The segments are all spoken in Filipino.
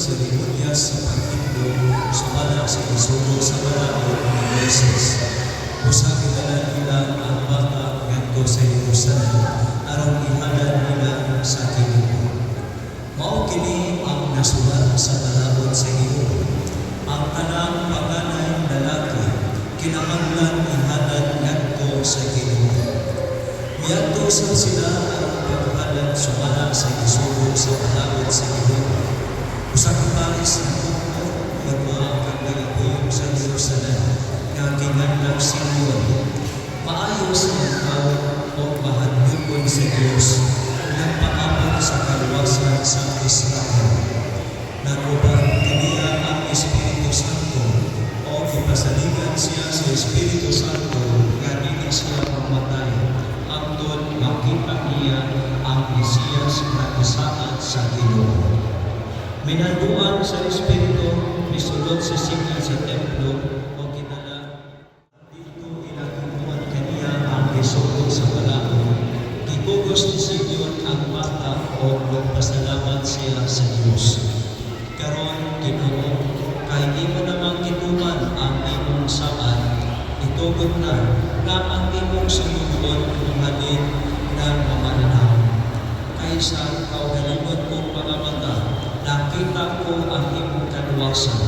seremonyas sa pagtindog sumala sa isugo sa balaod ni Moises. Usa kilalan nila ang bata ngadto sa Jerusalem aron ihalad nila sa Ginoo. Mao kini ang nasulat sa balaod sa Ginoo. Ang tanang panganay lalaki kinahanglan ihalad ngadto sa Ginoo. Miadto sa sila ang paghalad sumala sa isugo sa balaod sa Ginoo. Usa ka paris na buko magwa kang nagapuyong sa Jerusalem nga kinahanglan Simeon. Maayos ang tao o mahadlokon sa Dios nagpaabot sa kaluwasan sa Israel. Naguban kaniya ang Espiritu Santo o ipasaligan siya sa Espiritu Santo nga dili siya mamatay hangtod makita niya ang Mesiyas na isaad sa Ginoo. Minaduan sa Espiritu misulod sa signal sa templo o kinala dito inagubuan kaniya ang isugo sa balaod. Gikugos ni Simeon ang bata o nagpasalamat siya sa Dios. Karon Ginoo, kay imo namang gituman ang imong saad, itugot na ang imong sumugon halin ng mamananaw. Kaysa kaugalingon kong mga mata, nakita ko ang imong kaluwasan,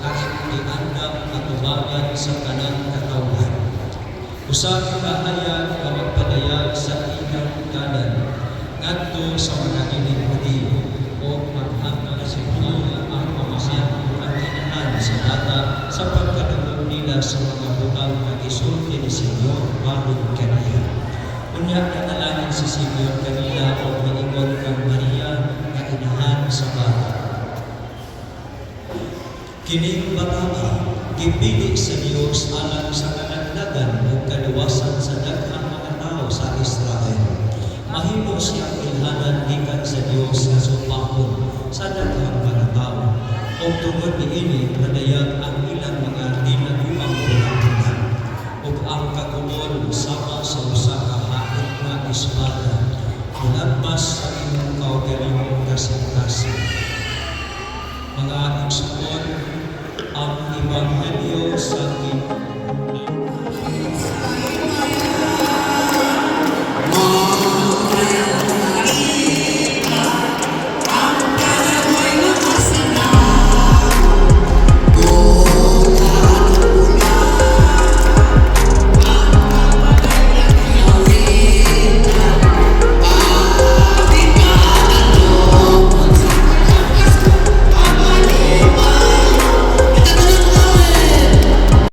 kahit iandam at umagan sa kanang katawhan. Usa kahayag na magpadayag sa inyong kanan, ngadto sa mga ining-Hudiyo, o maghanggang sa mga ang pamahan at kinahan sa data sa pagkadagog nila sa mga bukal na isulti ni Senyor bago kaniya. Unya kanalangin si Simeon kanila o miingon kang Maria na inahan sa bata. Kining bata gipili sa Dios alang sa kanagdagan o kaluwasan sa daghang mga tao sa Israel. Mahimo siyang ilhanan gikan sa Dios nga supahon sa daghang mga tao. O tungod niini nadayag ang ilang mga dinaguang pulapunan ug ang kagumol sama sa usa ka hakot nga espada. Mula